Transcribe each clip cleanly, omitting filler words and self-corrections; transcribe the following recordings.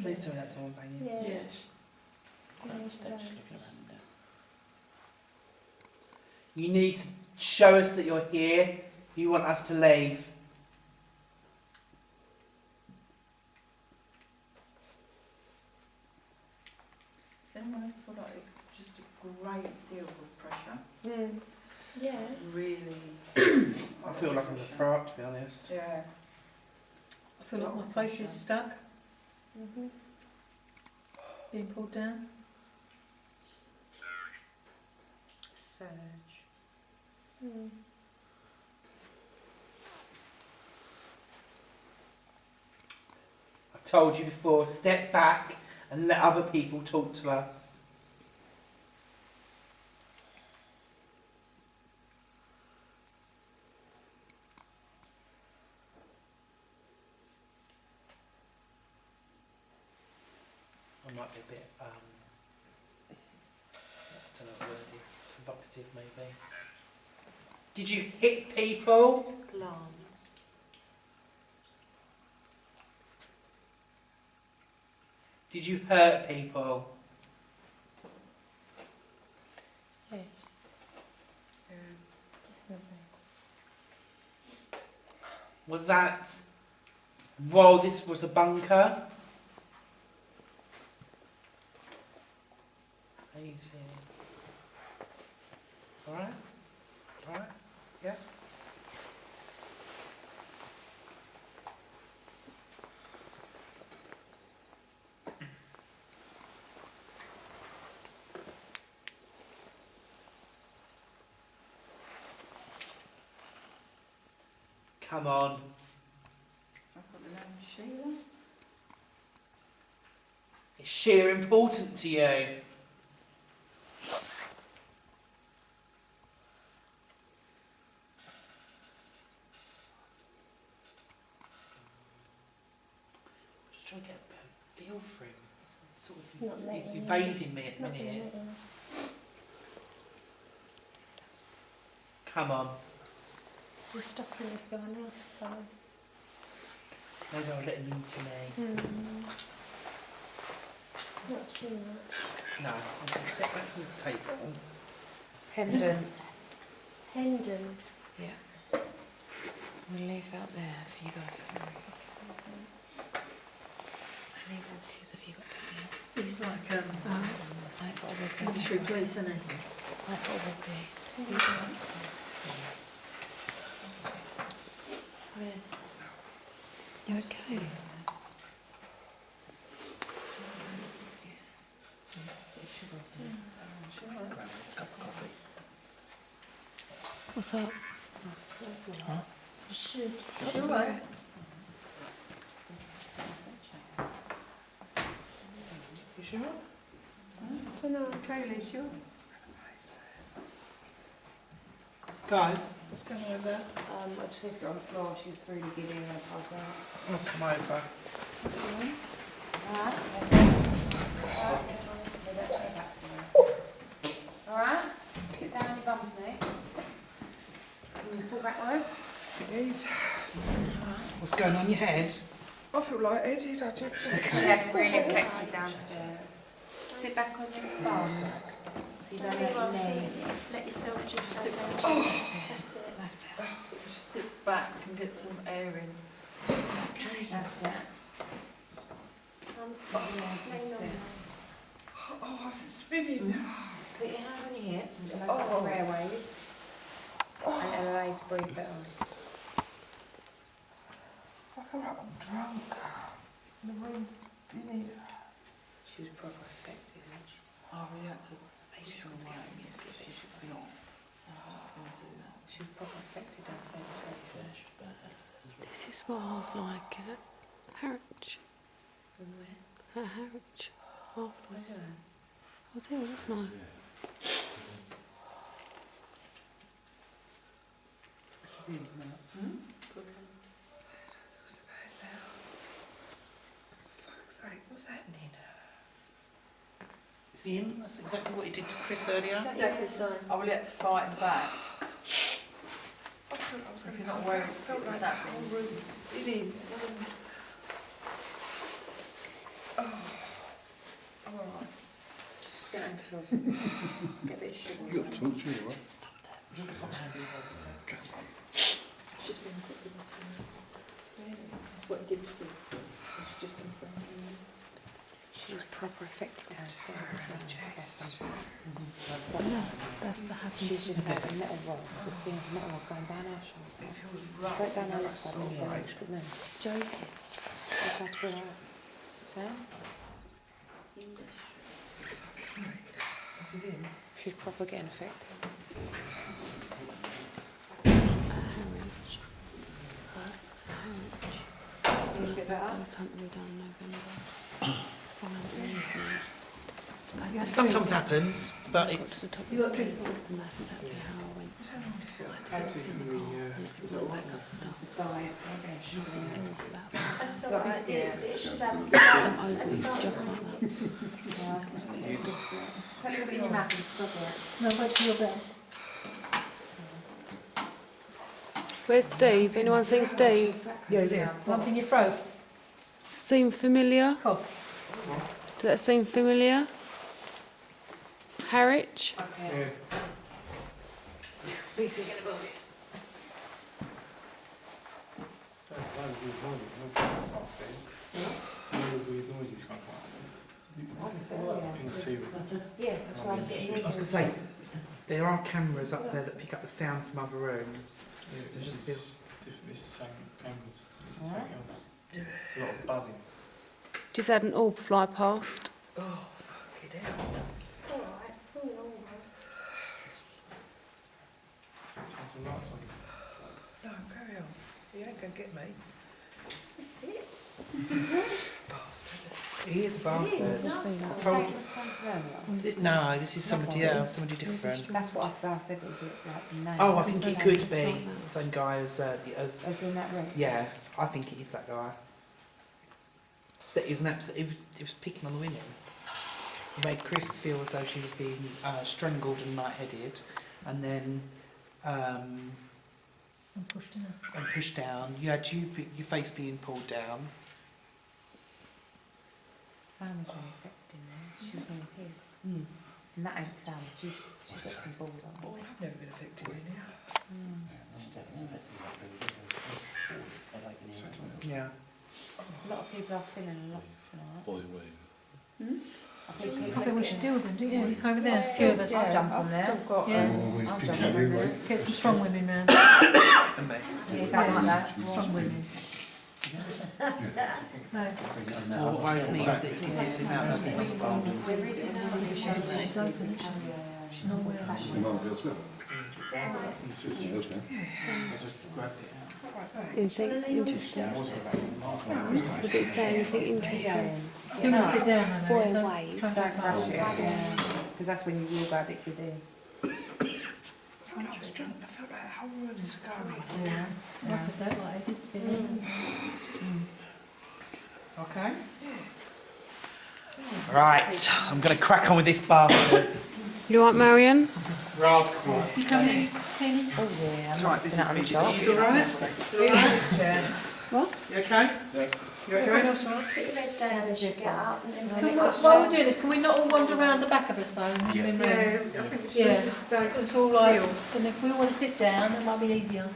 Please tell me that's someone banging. Yeah. Yes. Just looking around. You need to show us that you're here. You want us to leave. Does anyone else feel like it's just a great deal of pressure? Yeah. Really. I feel like I'm going to throw up, to be honest. Yeah. I feel like my face is stuck, being pulled down. Surge. I've told you before, step back and let other people talk to us. I might be a bit, I don't know what word it is, provocative maybe. Did you hit people? Glance. Did you hurt people? Yes. Was that while this was a bunker? 18. Alright? Alright? Yeah? Come on. I've got the name Sheila. Is Sheila important to you? Just trying to get a feel for him. It's sort It's not of, letting it's me. evading me at It's the not minute. letting me. Come on. You're stopping everyone else though. Maybe I'll let him into me. Not too much. No, I'm going to step back from the table. Pendant. Hendon. Yeah. We'll leave that there for you guys to read. How many wolfies have you got down here? He's like I've got a wolfie. military police, isn't he? I've got a wolfie. You okay? What's up? Should. What's up? Sure, right? You sure? I don't know. Kaylee, sure. Guys, what's going on over there? I just need to get on the floor. She's really giddy and going to pass out. Oh, come over. Alright, sit down and bump me. And fall backwards. What's going on in your head? I feel lightheaded. I just. She had really affected downstairs. Sit back on your fast. You don't let your knee. Let yourself just go down. That's it. That's better. Sit back and get some air in. That's it. That's it. Oh, it's spinning. Put your hands on your hips and open up your airways. And allow you to breathe better. I feel like I'm drunk. The room's spinning. She was proper affected, wasn't she? I reacted. She was going to get me skip it. She was not. She was proper affected downstairs. This is what I was like at Harwich. Where? At Harwich. Where's that? I was ill, wasn't I? Fuck's sake, what's happening? Is he in? That's exactly what he did to Chris earlier. Exactly the same. I really had to fight him back. If you're not aware, it felt like the whole room was spinning. Oh. alright. Still on the floor. Get a bit of sugar. You got torch, you right? She's been put to this one. Really? That's what it did to us. It's just insane. She was proper affected downstairs as well. That's the happy. She's just had a metal rod, the thing of metal rod going down her shoulder. Straight down her left side into her excrement. Joking. Just had to pull her out. Sam? This is him. She's proper getting affected. Feel a bit better? That was something we done in November. It's fine. It sometimes happens, but it's. You got drinks? And that's exactly how I went. That's all right. It should have a I'm start. over it, just like that. Put a little bit in your mouth and stop it. No, wait till you're better. Where's Steve? Anyone seen Steve? Yeah, he's here. Lump in your throat. Seem familiar? Cough. Does that seem familiar? Harwich? Okay. Lucy, get a bogey. Yeah, that's why I was getting I was going to say, there are cameras up there that pick up the sound from other rooms. So just feel. A lot of buzzing. Just had an orb fly past. Oh, fucking hell. It's all right. It's all normal. No, carry on. He ain't going to get me. That's it. Bastard. He is a It bastard. is. It's nice. I told you. No, this is somebody else, somebody different. That's what I said, is it like the name? Oh, I think it could be the same guy as As in that room? yeah, I think it is that guy. But it was an absolute, it was picking on the women. It made Chris feel as though she was being strangled and lightheaded, and then I'm pushed in. and pushed down. You had your face being pulled down. Sam was really affected in there. She was in tears. And that ain't Sam. She's got some balls on her. I've never been affected in here. Yeah. A lot of people are feeling a lot tonight. Boy, wait. I think That's people what we should do with them, don't you? Over there, a few of us. I'll jump on there. Yeah. Always I'll picking jump on you, there. mate. Get some strong women round. And me. Yeah, don't like that. Strong women. No. Well, what worries me is that he did this without us. She's open, isn't she? She's not well. You might be able to smell it. Sit in yours now. Anything interesting? Did it say anything interesting? Still want to sit down, I know. Boy, Don't wait. try and Don't go rush fast. it, yeah. Because that's when you will go a bit giddy. When I was drunk, I felt like the whole room was going. Yeah. I said that, like, I did spin in. Okay. Right, I'm going to crack on with this bastard. You alright, Marion? Hardcore. You come in, Penny? Oh yeah, I'm Right, not this sitting is on the Bridget's. top. Are you alright? What? You okay? You okay? Everyone else all right? Put your head down as you get up and then Can we, while we're doing this, can we not all wander around the back of us though? And then round? Yeah, it's all right. And if we want to sit down, it might be easier.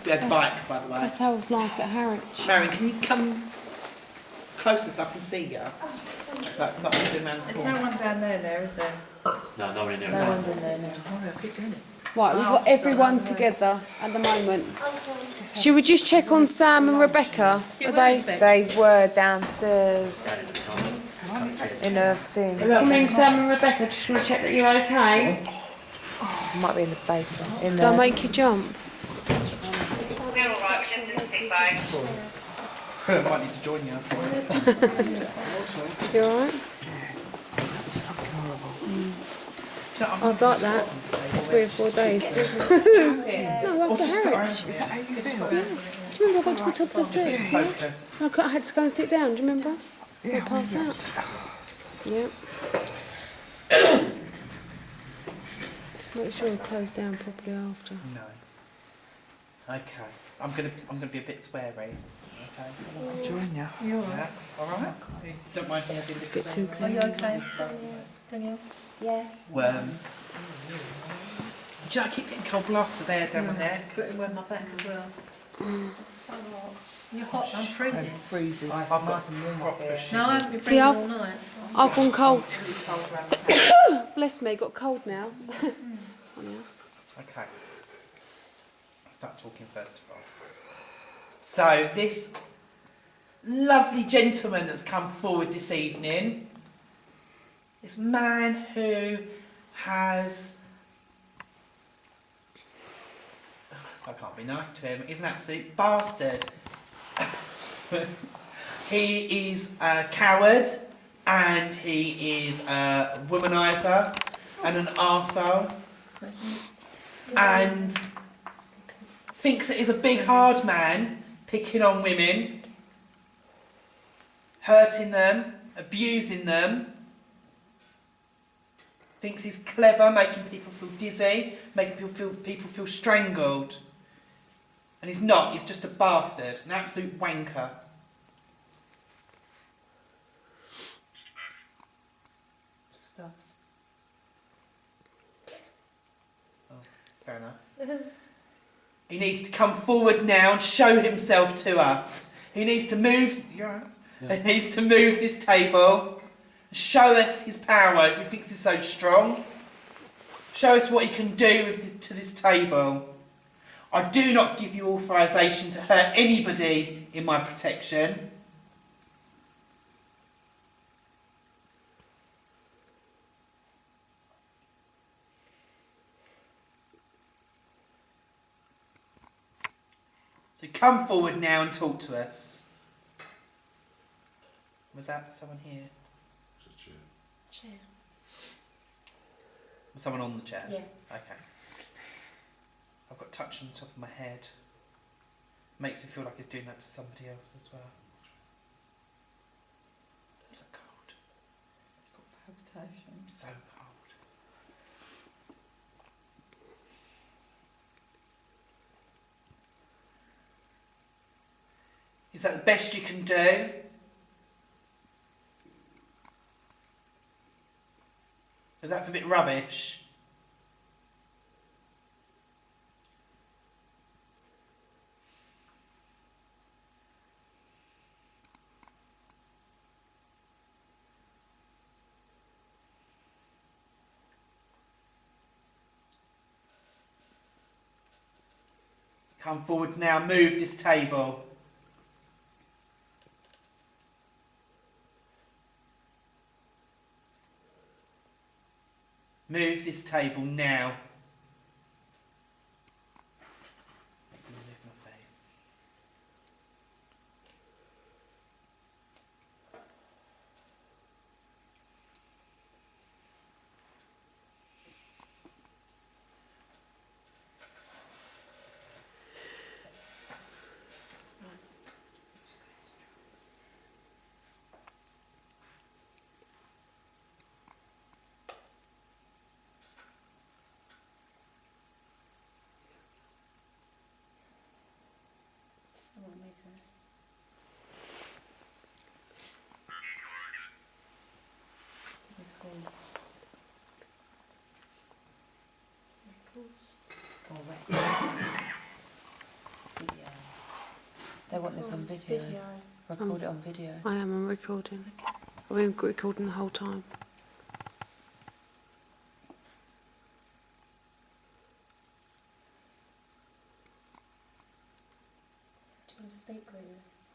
We had bike, by the way. That's how it's like at Harwich. Marion, can you come closer so I can see you? Like, not doing around the There's corner. no one down there, is there? No, no one in there. No one's in there now. Right, we've got everyone together at the moment. Should we just check on Sam and Rebecca? Are they? They were downstairs in a thing. Come in, Sam and Rebecca. Just want to check that you're okay. Might be in the basement. In Don't the. make you jump. I might need to join you. You alright? I was like that 3 or 4 days. No, after Harwich. Is that how you feel? Do you remember I got to the top of the stairs? Focus. I had to go and sit down, do you remember? I passed out. Yep. Just make sure we close down properly after. No. Okay. I'm gonna be a bit sweary. Okay. I'll join you. You all Yeah. right? All right. You don't mind me having a It's a bit too Are you okay, Danielle? Yeah. Well, do you know, I keep getting cold blasts of air down my neck. Got to wear my back as well. So hot. You're hot, I'm freezing. Freezing. I've It's got nice and warm up proper here. shit. No, I haven't been See, freezing I've- all night. I've gone cold. It's really cold around the house. Bless me, got cold now. Okay. I'll start talking first of all. So, this lovely gentleman that's come forward this evening, this man who has... I can't be nice to him, he's an absolute bastard. He is a coward, and he is a womaniser, and an arsehole, and thinks that he's a big hard man picking on women, hurting them, abusing them, thinks he's clever, making people feel dizzy, making people feel strangled. And he's not, he's just a bastard, an absolute wanker. Stuff. Oh, fair enough. He needs to come forward now and show himself to us. He needs to move. Yeah. He needs to move this table. Show us his power if he thinks he's so strong. Show us what he can do with to this table. I do not give you authorization to hurt anybody in my protection. So come forward now and talk to us. Was that someone here? Chair. Was someone on the chair? Yeah. Okay. I've got touch on the top of my head. Makes me feel like he's doing that to somebody else as well. I'm so cold. Palpitation. I'm so cold. Is that the best you can do? Because that's a bit rubbish. Come forwards now, move this table. Move this table now. Let's move my face. Someone made this. Records. Records. Or record. Video. They want this on video. Video. Record it on video. I am on recording. I've been recording the whole time. Do you want to speak with us?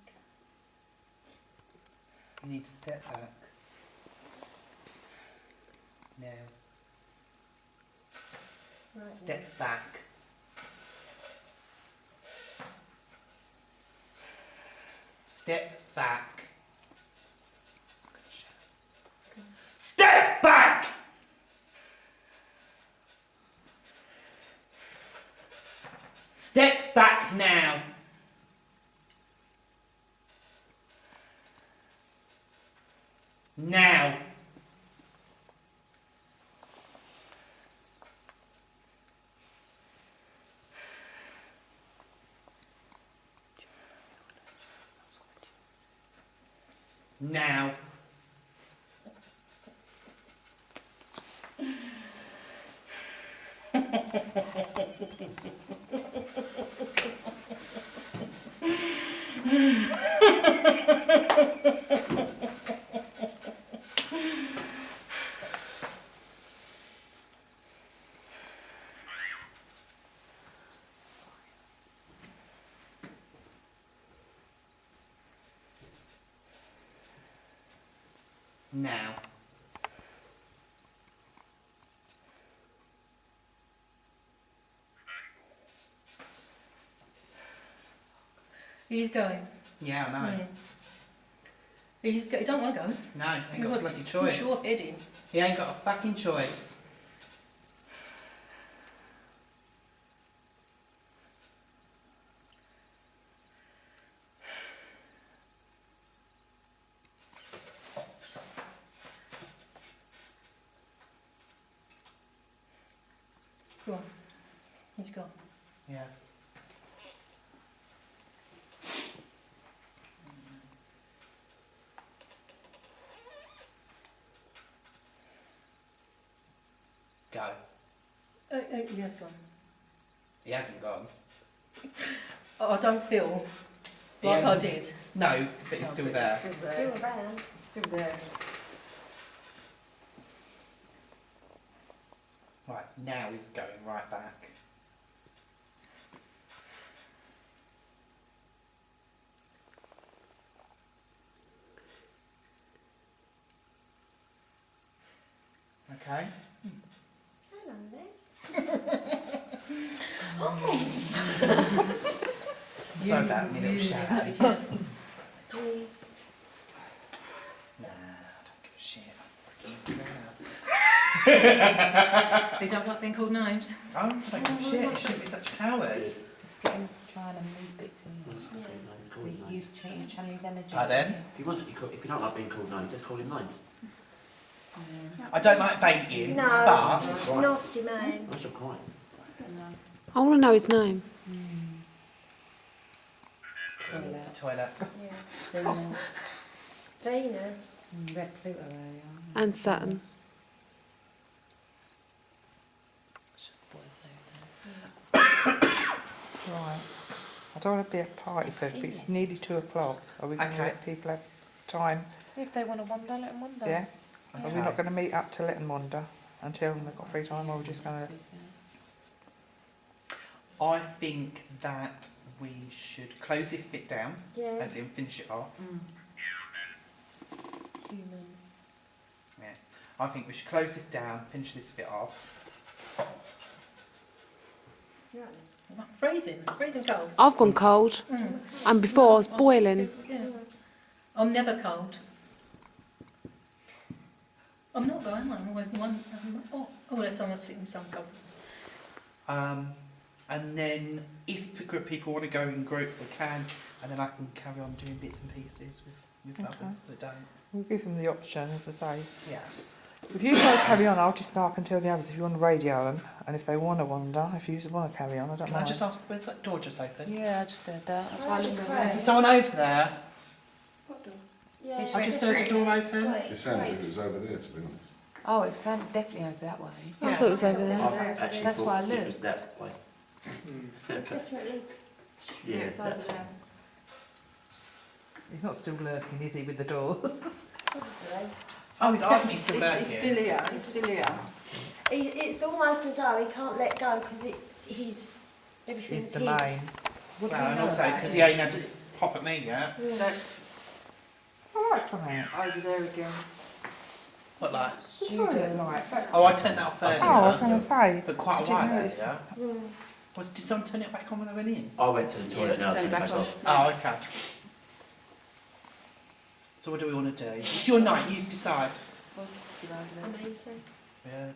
Okay. You need to step back. Now. Right. Step back. Step back. Step back! Step back now. Now. Now. Now. He's going. Yeah, I know. He don't want to go. No, he ain't got a bloody choice. Push your head in. He ain't got a fucking choice. Go on. He's gone. Yeah. Go. He has gone. He hasn't gone. Oh, I don't feel like I did. No, but he's still there. Still around. Still there. Right, now he's going right back. Okay. Hello, Les. So that me little shouty. Yeah. Nah, I don't give a shit. I'm They don't like being called names. Oh, I don't give a shit. He shouldn't be such a coward. Just get him trying to move bits in. Call him names. Use channel his energy. Pardon? If you want to, if you don't like being called names, just call him names. I don't like baiting, No, but nasty man. That's not quite. I want to know his name. Toilet. toilet. Yeah. Venus. Red Pluto there, yeah. And Saturn. It's just boiled Right. I don't want to be a party person, but it's nearly 2 o'clock. Are we going to Okay. let people have time? If they want to wander, let them wander. Yeah? Are we Okay. not going to meet up to let them wander until they've got free time, or are we just going to... I think that we should close this bit down, Yeah. as in finish it off. Human. Yeah. I think we should close this down, finish this bit off. Right. Freezing cold. I've gone cold, and before I was boiling. Yeah. I'm never cold. I'm not going, I'm always the one that's there's someone sitting some cold. And then if people want to go in groups, they can, and then I can carry on doing bits and pieces with Okay. others that don't. We'll give them the option, as I say. Yeah. If you guys carry on, I'll just go and tell the others if you want to radio them, and if they want to wander, if you want to carry on, I don't Can mind. I just ask, where's that door just open? Yeah, I just heard that. That's why I looked Just over pray. Is there someone over there? What door? Yeah. I just heard a door open. Sweet. It sounds as if it was over there, to be honest. Oh, it's definitely over that way. I thought it was over there. I've actually That's thought why I it was looked. that way. It's definitely. Yeah, that's He's not still lurking, is he, with the doors? Oh, it's definitely still there. It's still here. It's still here. It's almost as though he can't let go because it's his. Everything's It's the his. main. Well, and also because he ain't had to pop at me yet. Yeah. All right, come out. Over there again. What like? Toilet light. Oh, I turned that off earlier. Oh, I was going to say. But quite a didn't while notice later. Mm. Did someone turn it back on when they went in? I went to the toilet now. turn it back on. Oh, okay. So what do we want to do? It's your night, you decide. Amazing. Weird.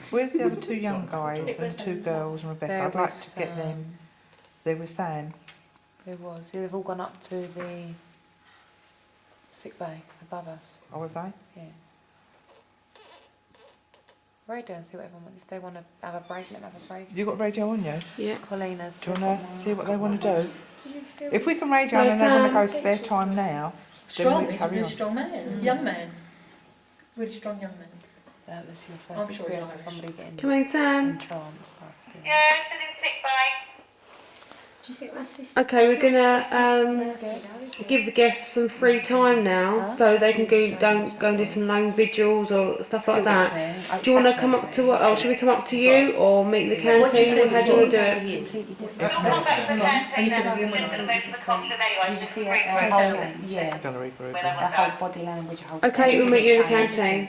Where's the other 2 young guys It and was 2 in girls and Rebecca? They're I'd like with to get them. They were saying. There was. Yeah, they've all gone up to the sick bay above us. Oh, were they? Yeah. Radio, see what everyone wants. If they want to have a break, let them have a break. You got radio on you? Yeah. Colleena's. Do you want to see what they want to do? Did you feel If we can radio them and they want to go Sketches spare time now, Strong, we he's a carry really on? strong man, young man. Really strong young man. That was your I'm first sure he's experience of Irish. somebody getting Come in, Sam. entranced last week. Do you think that's this? Okay, we're gonna That's good, isn't it? give the guests some free time now, so they can go and do some lone vigils or stuff like that. Do you want to come up to what? Oh, should we come up to you or meet in the What you canteen? said How do you want to do it? he is. Completely different. And you said if you went Did you see her whole, yeah, Going to regroup. her whole body language, her whole Okay, we'll meet you in the canteen.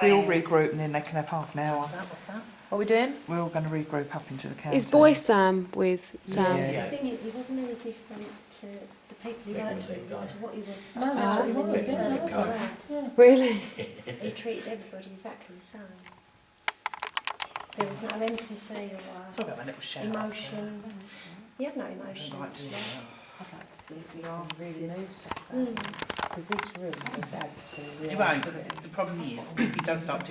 We all regroup and then they can have half an hour. What's that? What are we doing? We're all going to regroup up into the canteen. Is boy Sam with Sam? The thing is, he wasn't any different to the people he worked with as to what he was. No, that's what he was, didn't he? First arrived. Really? He treated everybody exactly the same. There was no empathy or Sorry about my little shout. emotion. He had no I emotion. don't like doing actually. that. I'd like to see if the arms really moves. Mm. Because this room is absolutely. It won't, because the problem is, if he does start doing